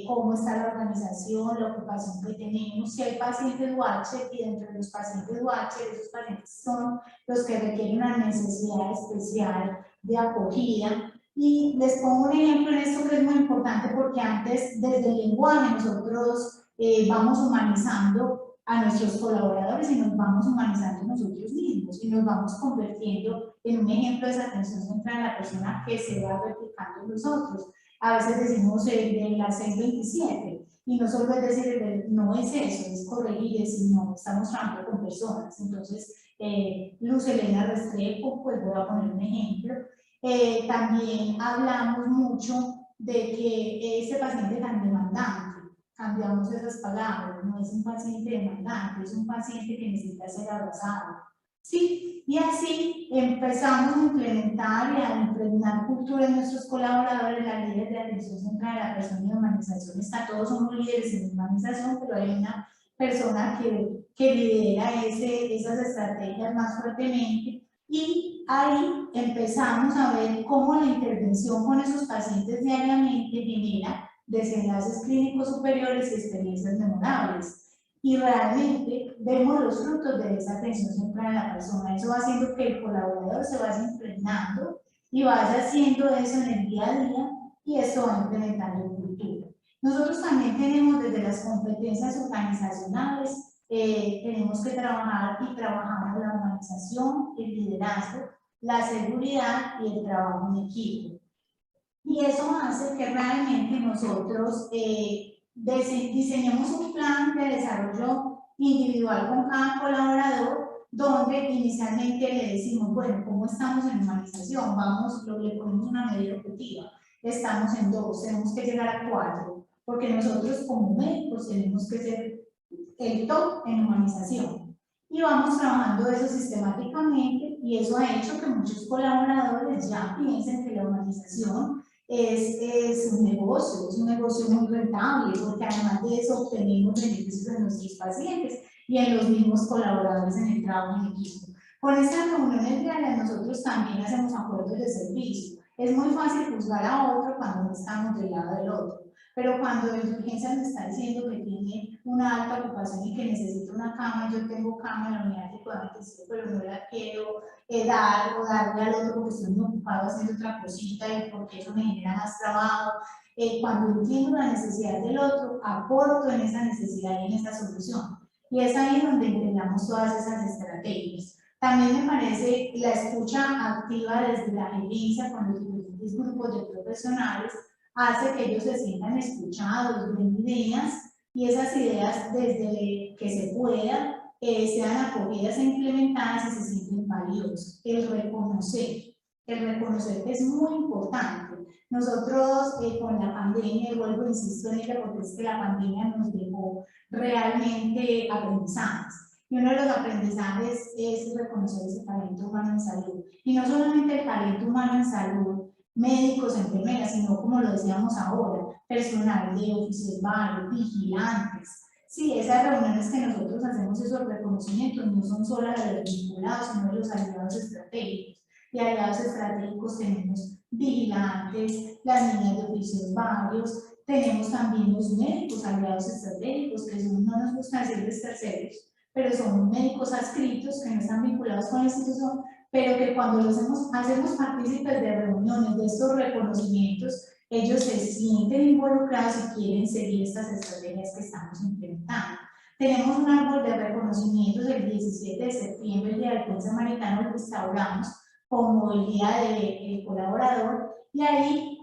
cómo está la organización, la ocupación que tenemos, si hay pacientes UH, y dentro de los pacientes UH, esos pacientes son los que requieren una necesidad especial de acogida. Y les pongo un ejemplo en esto que es muy importante porque antes, desde el lenguaje, nosotros vamos humanizando a nuestros colaboradores y nos vamos humanizando nosotros mismos y nos vamos convirtiendo en un ejemplo de esa atención central a la persona que se va replicando en nosotros. A veces decimos de la 627 y no solo es decir, no es eso, es corregir, es decir, no, estamos trabajando con personas. Entonces, Luz Elena Restrepo, pues voy a poner un ejemplo. También hablamos mucho de que ese paciente tan demandante, cambiamos esas palabras, no es un paciente demandante, es un paciente que necesita ser abrazado. Sí, y así empezamos a implementar y a impregnar cultura en nuestros colaboradores, la líder de atención central, la persona de humanización, todos somos líderes en humanización, pero hay una persona que lidera esas estrategias más fuertemente, y ahí empezamos a ver cómo la intervención con esos pacientes diariamente genera desenlaces clínicos superiores y experiencias memorables. Y realmente vemos los frutos de esa atención central en la persona. Eso va haciendo que el colaborador se vaya impregnando y vaya haciendo eso en el día a día, y eso va implementando en cultura. Nosotros también tenemos desde las competencias organizacionales, tenemos que trabajar y trabajamos la humanización, el liderazgo, la seguridad y el trabajo en equipo. Y eso hace que realmente nosotros diseñemos un plan de desarrollo individual con cada colaborador, donde inicialmente le decimos, bueno, ¿cómo estamos en humanización? Vamos, le ponemos una medida objetiva. Estamos en 2, tenemos que llegar a 4, porque nosotros como médicos tenemos que ser el top en humanización. Y vamos trabajando eso sistemáticamente, y eso ha hecho que muchos colaboradores ya piensen que la humanización es un negocio muy rentable, porque además de eso obtenemos beneficios de nuestros pacientes y en los mismos colaboradores en el trabajo en equipo. Con estas reuniones diarias nosotros también hacemos acuerdos de servicio. Es muy fácil juzgar a otro cuando no estamos del lado del otro, pero cuando en urgencias me está diciendo que tiene una alta ocupación y que necesita una cama, yo tengo cama en la unidad de cuidado intensivo, pero no la quiero dar o darle al otro porque estoy muy ocupado haciendo otra cosita y porque eso me genera más trabajo. Cuando entiendo la necesidad del otro, aporto en esa necesidad y en esa solución. Y es ahí donde integramos todas esas estrategias. También me parece la escucha activa desde la gerencia con los diferentes grupos de profesionales hace que ellos se sientan escuchados, den ideas, y esas ideas desde que se pueda sean acogidas e implementadas y se sienten valiosas. El reconocer que es muy importante. Nosotros con la pandemia, y vuelvo, insisto en ella porque es que la pandemia nos dejó realmente aprendizajes. Y uno de los aprendizajes es reconocer ese talento humano en salud. Y no solamente el talento humano en salud médicos, enfermeras, sino como lo decíamos ahora, personal de oficios varios, vigilantes. Sí, esas reuniones que nosotros hacemos, esos reconocimientos, no son solo de los vinculados, sino de los aliados estratégicos. Y aliados estratégicos tenemos vigilantes, las niñas de oficios varios, tenemos también los médicos aliados estratégicos, que son, no nos gusta decirles terceros, pero son médicos adscritos que no están vinculados con la institución, pero que cuando los hacemos partícipes de reuniones, de estos reconocimientos, ellos se sienten involucrados y quieren seguir estas estrategias que estamos implementando. Tenemos un árbol de reconocimientos el 17 de septiembre, el Día del Puente Samaritano, que instauramos como el Día del Colaborador, y ahí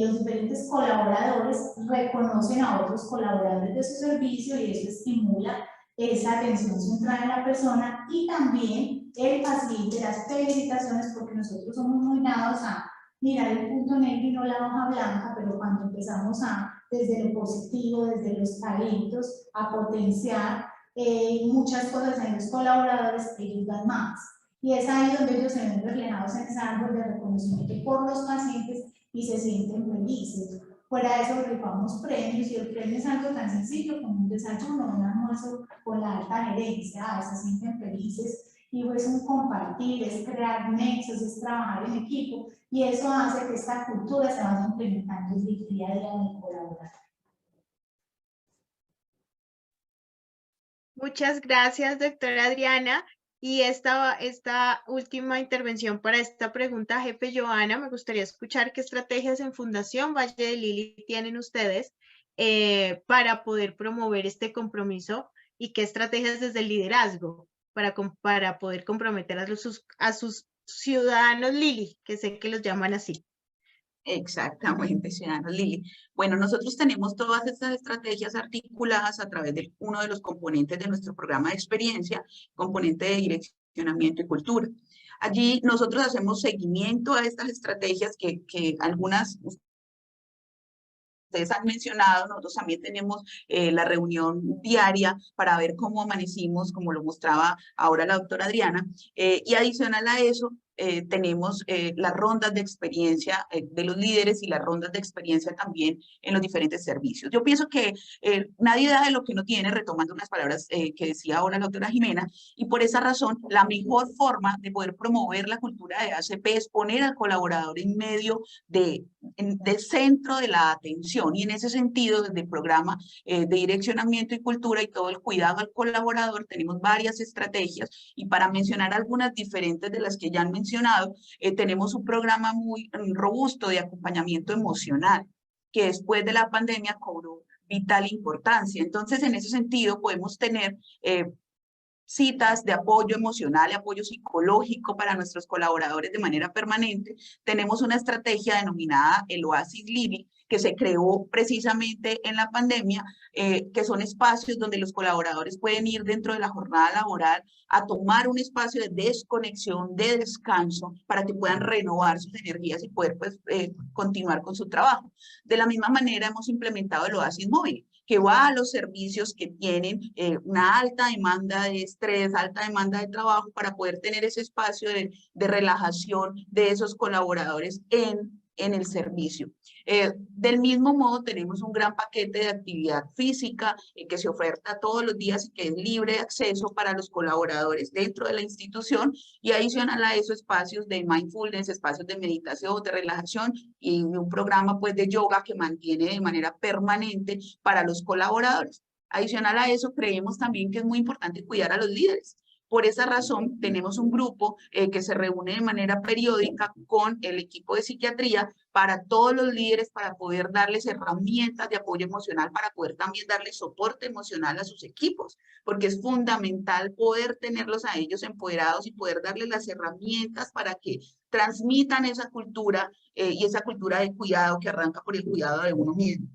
los diferentes colaboradores reconocen a otros colaboradores de su servicio y eso estimula esa atención centrada en la persona y también el facilite las felicitaciones porque nosotros somos muy dados a mirar el punto negro y no la hoja blanca, pero cuando empezamos desde lo positivo, desde los talentos, a potenciar muchas cosas en los colaboradores, ellos dan más. Y es ahí donde ellos se ven reflejados en ese árbol de reconocimiento por los pacientes y se sienten felices. Fuera de eso rifamos premios y el premio es algo tan sencillo como un desayuno, un almuerzo con la alta gerencia, se sienten felices y es un compartir, es crear nexos, es trabajar en equipo y eso hace que esta cultura se vaya implementando desde el día a día en el colaborador. Muchas gracias, doctora Adriana. Y esta última intervención para esta pregunta, jefe Joana, me gustaría escuchar qué estrategias en Fundación Valle de Lili tienen ustedes para poder promover este compromiso y qué estrategias desde el liderazgo para poder comprometer a sus ciudadanos Lili, que sé que los llaman así. Exactamente, ciudadanos Lili. Bueno, nosotros tenemos todas estas estrategias articuladas a través de uno de los componentes de nuestro programa de experiencia, componente de direccionamiento y cultura. Allí nosotros hacemos seguimiento a estas estrategias que algunas ustedes han mencionado, nosotros también tenemos la reunión diaria para ver cómo amanecimos, como lo mostraba ahora la doctora Adriana, y adicional a eso, tenemos las rondas de experiencia de los líderes y las rondas de experiencia también en los diferentes servicios. Yo pienso que nadie da de lo que no tiene, retomando unas palabras que decía ahora la doctora Jimena, y por esa razón la mejor forma de poder promover la cultura de ACP es poner al colaborador en medio del centro de la atención, y en ese sentido, desde el programa de direccionamiento y cultura y todo el cuidado al colaborador, tenemos varias estrategias, y para mencionar algunas diferentes de las que ya han mencionado, tenemos un programa muy robusto de acompañamiento emocional, que después de la pandemia cobró vital importancia. Entonces, en ese sentido, podemos tener citas de apoyo emocional y apoyo psicológico para nuestros colaboradores de manera permanente. Tenemos una estrategia denominada el Oasis Lili, que se creó precisamente en la pandemia, que son espacios donde los colaboradores pueden ir dentro de la jornada laboral a tomar un espacio de desconexión, de descanso, para que puedan renovar sus energías y poder pues, continuar con su trabajo. De la misma manera hemos implementado el Oasis Móvil, que va a los servicios que tienen una alta demanda de estrés, alta demanda de trabajo, para poder tener ese espacio de relajación de esos colaboradores en el servicio. Del mismo modo, tenemos un gran paquete de actividad física que se oferta todos los días y que es libre de acceso para los colaboradores dentro de la institución, y adicional a eso espacios de mindfulness, espacios de meditación, de relajación y un programa pues de yoga que mantiene de manera permanente para los colaboradores. Adicional a eso, creemos también que es muy importante cuidar a los líderes. Por esa razón, tenemos un grupo que se reúne de manera periódica con el equipo de psiquiatría para todos los líderes, para poder darles herramientas de apoyo emocional, para poder también darles soporte emocional a sus equipos, porque es fundamental poder tenerlos a ellos empoderados y poder darles las herramientas para que transmitan esa cultura y esa cultura de cuidado que arranca por el cuidado de uno mismo.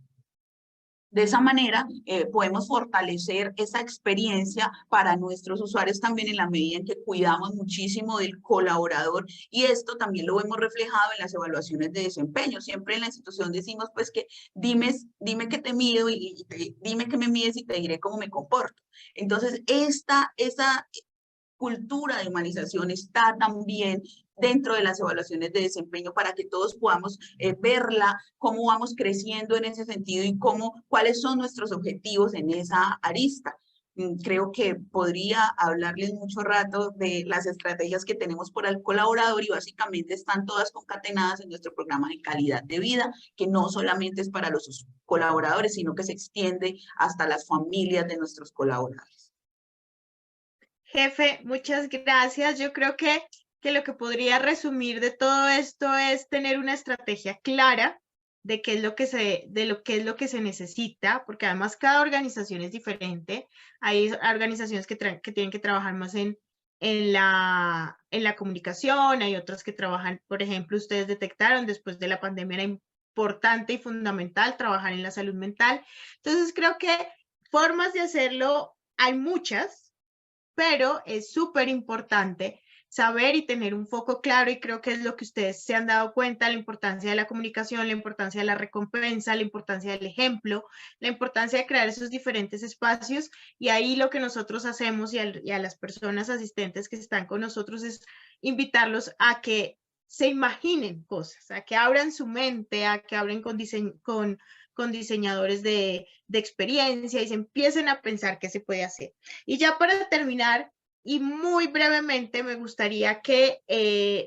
De esa manera podemos fortalecer esa experiencia para nuestros usuarios también en la medida en que cuidamos muchísimo del colaborador, y esto también lo hemos reflejado en las evaluaciones de desempeño. Siempre en la institución decimos pues que dime que te mido y dime que me mides y te diré cómo me comporto. Entonces esa cultura de humanización está también dentro de las evaluaciones de desempeño para que todos podamos verla, cómo vamos creciendo en ese sentido y cuáles son nuestros objetivos en esa arista. Creo que podría hablarles mucho rato de las estrategias que tenemos por el colaborador y básicamente están todas concatenadas en nuestro programa de calidad de vida, que no solamente es para los colaboradores, sino que se extiende hasta las familias de nuestros colaboradores. Jefe, muchas gracias. Yo creo que lo que podría resumir de todo esto es tener una estrategia clara de qué es lo que se necesita, porque además cada organización es diferente. Hay organizaciones que tienen que trabajar más en la comunicación, hay otras que trabajan, por ejemplo, ustedes detectaron después de la pandemia era importante y fundamental trabajar en la salud mental. Entonces creo que formas de hacerlo hay muchas, pero es súper importante saber y tener un foco claro, y creo que es lo que ustedes se han dado cuenta, la importancia de la comunicación, la importancia de la recompensa, la importancia del ejemplo, la importancia de crear esos diferentes espacios, y ahí lo que nosotros hacemos y a las personas asistentes que están con nosotros es invitarlos a que se imaginen cosas, a que abran su mente, a que abran con diseñadores de experiencia y se empiecen a pensar qué se puede hacer. Y ya para terminar, y muy brevemente, me gustaría que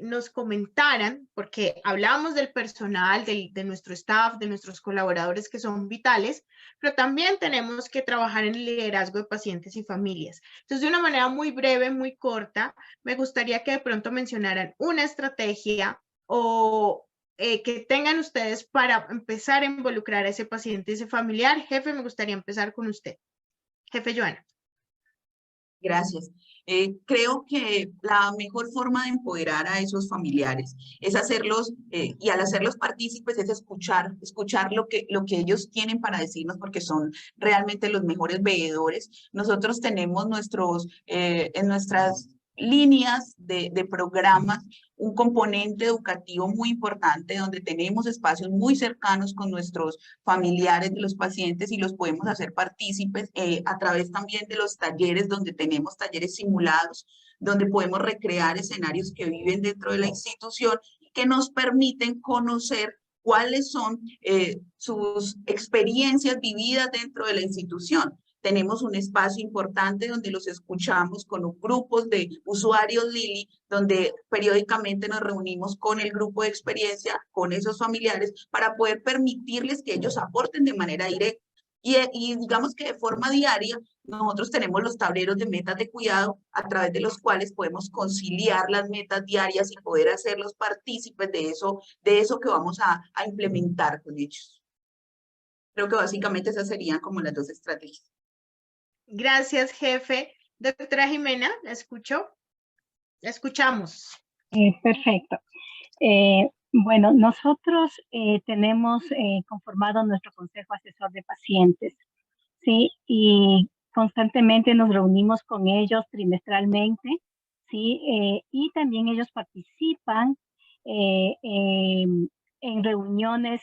nos comentaran, porque hablamos del personal, de nuestro staff, de nuestros colaboradores que son vitales, pero también tenemos que trabajar en el liderazgo de pacientes y familias. Entonces, de una manera muy breve, muy corta, me gustaría que de pronto mencionaran una estrategia o que tengan ustedes para empezar a involucrar a ese paciente y ese familiar. Jefe, me gustaría empezar con usted. Jefe Joana. Gracias. Creo que la mejor forma de empoderar a esos familiares es hacerlos, y al hacerlos partícipes, es escuchar lo que ellos tienen para decirnos, porque son realmente los mejores veedores. Nosotros tenemos en nuestras líneas de programas un componente educativo muy importante donde tenemos espacios muy cercanos con nuestros familiares de los pacientes y los podemos hacer partícipes a través también de los talleres, donde tenemos talleres simulados, donde podemos recrear escenarios que viven dentro de la institución y que nos permiten conocer cuáles son sus experiencias vividas dentro de la institución. Tenemos un espacio importante donde los escuchamos con grupos de usuarios Lili, donde periódicamente nos reunimos con el grupo de experiencia, con esos familiares, para poder permitirles que ellos aporten de manera directa. Y digamos que de forma diaria, nosotros tenemos los tableros de metas de cuidado a través de los cuales podemos conciliar las metas diarias y poder hacerlos partícipes de eso que vamos a implementar con ellos. Creo que básicamente esas serían como las dos estrategias. Gracias, jefe. Doctora Jimena, ¿la escuchó? La escuchamos. Perfecto. Bueno, nosotros tenemos conformado nuestro Consejo Asesor de Pacientes, ¿sí? Y constantemente nos reunimos con ellos trimestralmente, ¿sí? Y también ellos participan en reuniones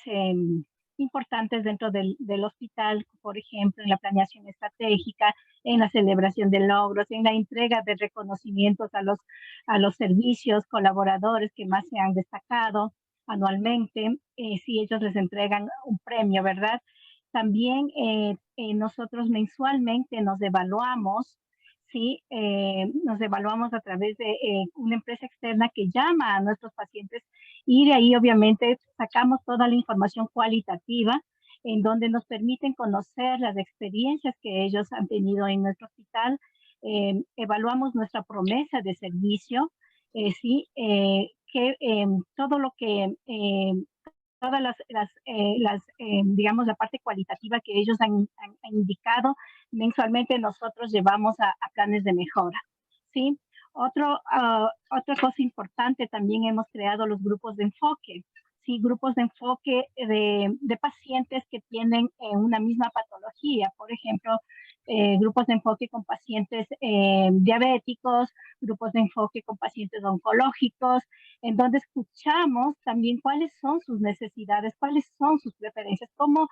importantes dentro del hospital, por ejemplo, en la planeación estratégica, en la celebración de logros, en la entrega de reconocimientos a los servicios colaboradores que más se han destacado anualmente, si ellos les entregan un premio, ¿verdad? También nosotros mensualmente nos evaluamos, ¿sí? Nos evaluamos a través de una empresa externa que llama a nuestros pacientes y de ahí obviamente sacamos toda la información cualitativa en donde nos permiten conocer las experiencias que ellos han tenido en nuestro hospital. Evaluamos nuestra promesa de servicio, ¿sí? Que todo lo que todas digamos, la parte cualitativa que ellos han indicado, mensualmente nosotros llevamos a planes de mejora, ¿sí? Otra cosa importante, también hemos creado los grupos de enfoque, ¿sí? Grupos de enfoque de pacientes que tienen una misma patología, por ejemplo, grupos de enfoque con pacientes diabéticos, grupos de enfoque con pacientes oncológicos, en donde escuchamos también cuáles son sus necesidades, cuáles son sus preferencias, cómo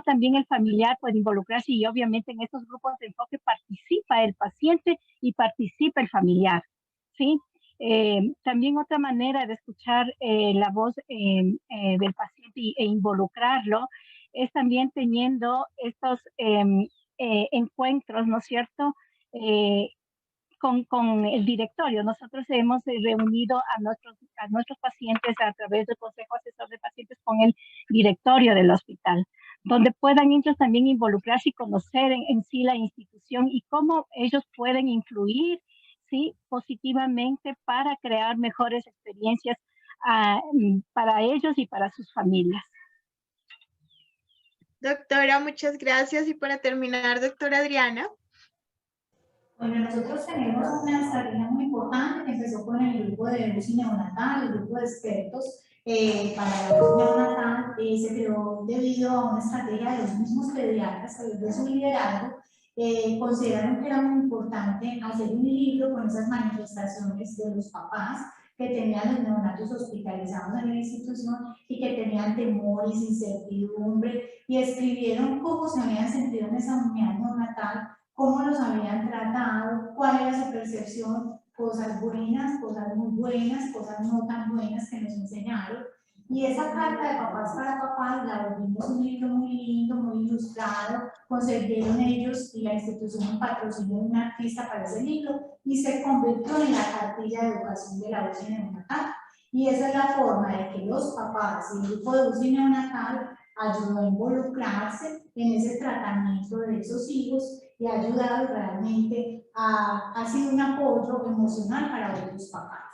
también el familiar puede involucrarse, y obviamente en estos grupos de enfoque participa el paciente y participa el familiar, ¿sí? También otra manera de escuchar la voz del paciente e involucrarlo es también teniendo estos encuentros, ¿no es cierto?, con el directorio. Nosotros hemos reunido a nuestros pacientes a través del Consejo Asesor de Pacientes con el directorio del hospital, donde puedan ellos también involucrarse y conocer en sí la institución y cómo ellos pueden influir, ¿sí?, positivamente para crear mejores experiencias para ellos y para sus familias. Doctora, muchas gracias. Y para terminar, doctora Adriana. Bueno, nosotros tenemos una estrategia muy importante que empezó con el grupo de UCI neonatal, el grupo de expertos para la UCI neonatal. Se creó debido a una estrategia de los mismos pediatras que desde su liderazgo consideraron que era muy importante hacer un libro con esas manifestaciones de los papás que tenían los neonatos hospitalizados en la institución y que tenían temores, incertidumbre, y escribieron cómo se habían sentido en esa unidad neonatal, cómo los habían tratado, cuál era su percepción, cosas buenas, cosas muy buenas, cosas no tan buenas que nos enseñaron. Y esa carta de papás para papás la volvimos un libro muy lindo, muy ilustrado, consiguieron ellos y la institución un patrocinio de un artista para ese libro y se convirtió en la cartilla de educación de la UCI neonatal. Y esa es la forma de que los papás y el grupo de UCI neonatal ayudó a involucrarse en ese tratamiento de esos hijos y ha ayudado realmente ha sido un apoyo emocional para otros papás.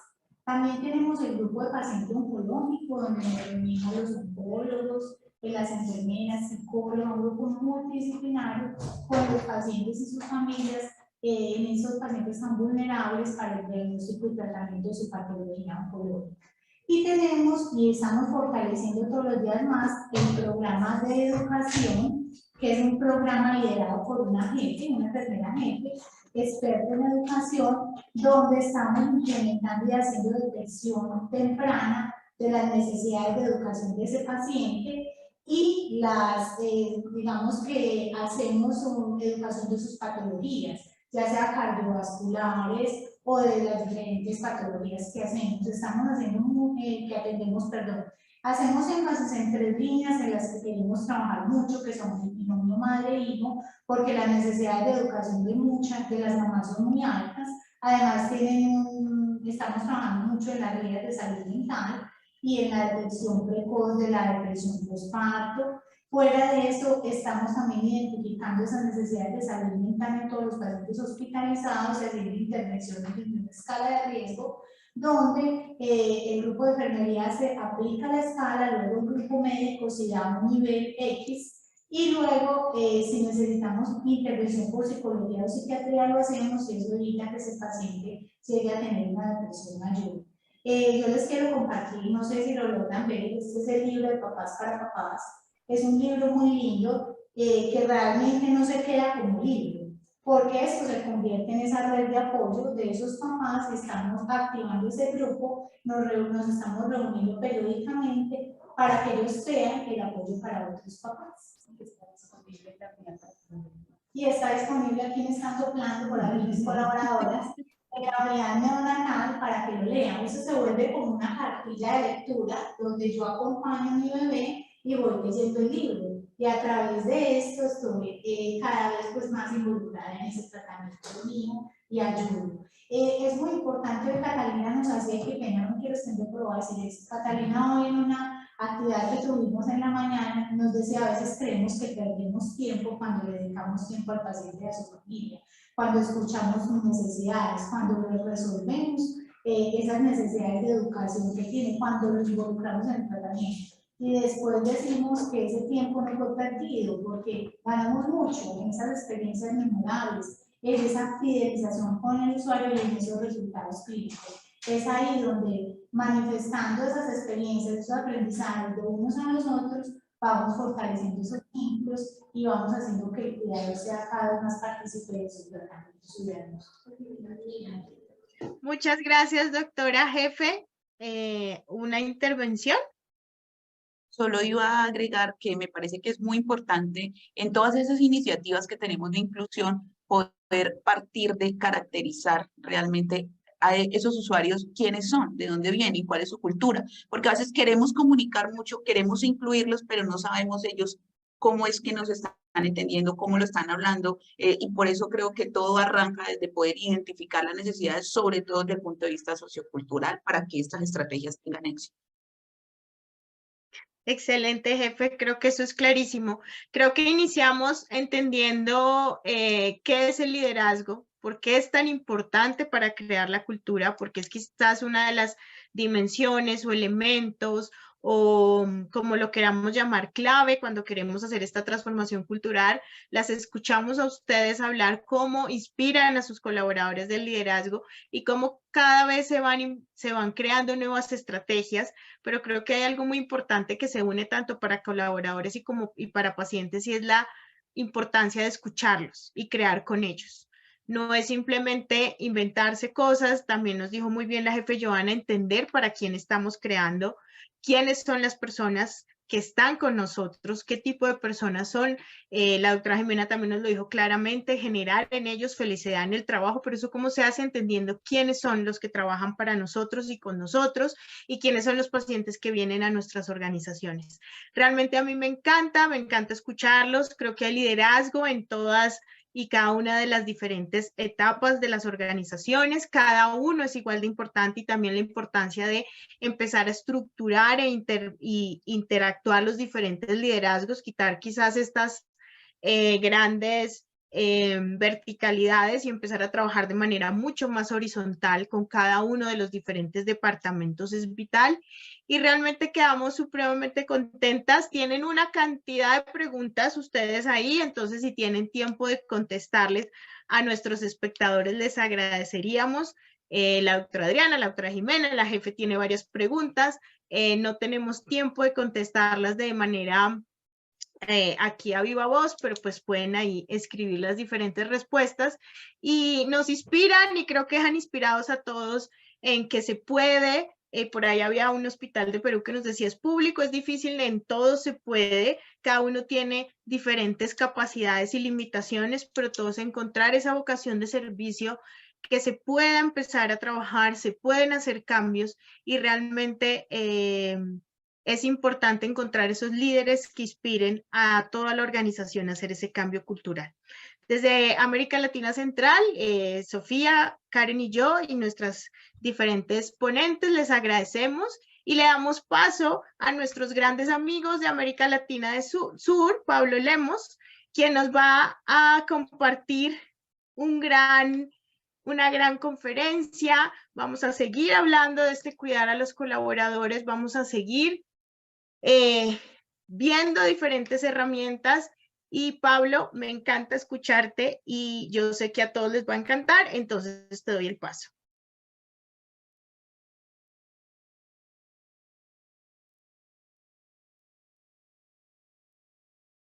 También tenemos el grupo de paciente oncológico, donde nos reunimos los oncólogos, las enfermeras, psicólogos, un grupo multidisciplinario con los pacientes y sus familias en esos pacientes tan vulnerables para el diagnóstico y tratamiento de su patología oncológica. Y tenemos y estamos fortaleciendo todos los días más el programa de educación, que es un programa liderado por una enfermera jefe, experta en educación, donde estamos implementando y haciendo detección temprana de las necesidades de educación de ese paciente y digamos que hacemos educación de sus patologías, ya sea cardiovasculares o de las diferentes patologías que hacemos. Estamos haciendo, hacemos énfasis en 3 líneas en las que queremos trabajar mucho, que son el binomio madre-hijo, porque las necesidades de educación de muchas de las mamás son muy altas. Además, estamos trabajando mucho en las guías de salud mental y en la detección precoz de la depresión postparto. Fuera de eso, estamos también identificando esas necesidades de salud mental en todos los pacientes hospitalizados y haciendo intervenciones en una escala de riesgo, donde el grupo de enfermería se aplica la escala, luego el grupo médico se llama un nivel X, y luego si necesitamos intervención por psicología o psiquiatría lo hacemos, y eso evita que ese paciente llegue a tener una depresión mayor. Yo les quiero compartir, no sé si lo logran ver, este es el libro de Papás para Papás. Es un libro muy lindo que realmente no se queda como libro, porque esto se convierte en esa red de apoyo de esos papás que estamos activando ese grupo, nos estamos reuniendo periódicamente para que ellos sean el apoyo para otros papás. Y está disponible aquí en Están Soplando por las mis colaboradoras de Gabriela Neonatal para que lo lean. Eso se vuelve como una cartilla de lectura donde yo acompaño a mi bebé y voy leyendo el libro. Y a través de esto estoy cada vez pues, más involucrada en ese tratamiento mío y ayudo. Es muy importante que Catalina nos hacía, que pena, no quiero extender por decir eso. Catalina hoy en una actividad que tuvimos en la mañana nos decía, a veces creemos que perdemos tiempo cuando le dedicamos tiempo al paciente y a su familia, cuando escuchamos sus necesidades, cuando les resolvemos esas necesidades de educación que tienen, cuando los involucramos en el tratamiento. Y después decimos que ese tiempo no fue perdido porque ganamos mucho en esas experiencias memorables, en esa fidelización con el usuario y en esos resultados clínicos. Es ahí donde, manifestando esas experiencias, esos aprendizajes de unos a los otros, vamos fortaleciendo esos vínculos y vamos haciendo que el cuidador sea cada vez más partícipe de sus tratamientos. Muchas gracias, doctora jefe. ¿Una intervención? Solo iba a agregar que me parece que es muy importante en todas esas iniciativas que tenemos de inclusión poder partir de caracterizar realmente a esos usuarios quiénes son, de dónde vienen y cuál es su cultura, porque a veces queremos comunicar mucho, queremos incluirlos, pero no sabemos ellos cómo es que nos están entendiendo, cómo lo están hablando, y por eso creo que todo arranca desde poder identificar las necesidades, sobre todo desde el punto de vista sociocultural, para que estas estrategias tengan éxito. Excelente, jefe. Creo que eso es clarísimo. Creo que iniciamos entendiendo qué es el liderazgo, por qué es tan importante para crear la cultura, porque es quizás una de las dimensiones o elementos o como lo queramos llamar clave cuando queremos hacer esta transformación cultural. Las escuchamos a ustedes hablar cómo inspiran a sus colaboradores del liderazgo y cómo cada vez se van creando nuevas estrategias, pero creo que hay algo muy importante que se une tanto para colaboradores y para pacientes, y es la importancia de escucharlos y crear con ellos. No es simplemente inventarse cosas, también nos dijo muy bien la jefe Joana, entender para quién estamos creando, quiénes son las personas que están con nosotros, qué tipo de personas son. La doctora Jimena también nos lo dijo claramente, generar en ellos felicidad en el trabajo, pero eso cómo se hace entendiendo quiénes son los que trabajan para nosotros y con nosotros y quiénes son los pacientes que vienen a nuestras organizaciones. Realmente a mí me encanta escucharlos, creo que hay liderazgo en todas y cada una de las diferentes etapas de las organizaciones, cada uno es igual de importante y también la importancia de empezar a estructurar y interactuar los diferentes liderazgos, quitar quizás estas grandes verticalidades y empezar a trabajar de manera mucho más horizontal con cada uno de los diferentes departamentos es vital. Y realmente quedamos supremamente contentas. Tienen una cantidad de preguntas ustedes ahí, entonces si tienen tiempo de contestarles a nuestros espectadores, les agradeceríamos. La doctora Adriana, la doctora Jimena, la jefe tiene varias preguntas. No tenemos tiempo de contestarlas de manera aquí a viva voz, pero pues pueden ahí escribir las diferentes respuestas y nos inspiran y creo que dejan inspirados a todos en que se puede. Por ahí había un hospital de Perú que nos decía es público, es difícil, en todo se puede, cada uno tiene diferentes capacidades y limitaciones, pero todos encontrar esa vocación de servicio que se pueda empezar a trabajar, se pueden hacer cambios y realmente es importante encontrar esos líderes que inspiren a toda la organización a hacer ese cambio cultural. Desde América Latina Central, Sofía, Karen y yo y nuestras diferentes ponentes les agradecemos y le damos paso a nuestros grandes amigos de América Latina de Sur, Pablo Lemos, quien nos va a compartir una gran conferencia. Vamos a seguir hablando de este cuidar a los colaboradores, vamos a seguir viendo diferentes herramientas. Y Pablo, me encanta escucharte y yo sé que a todos les va a encantar, entonces te doy el paso.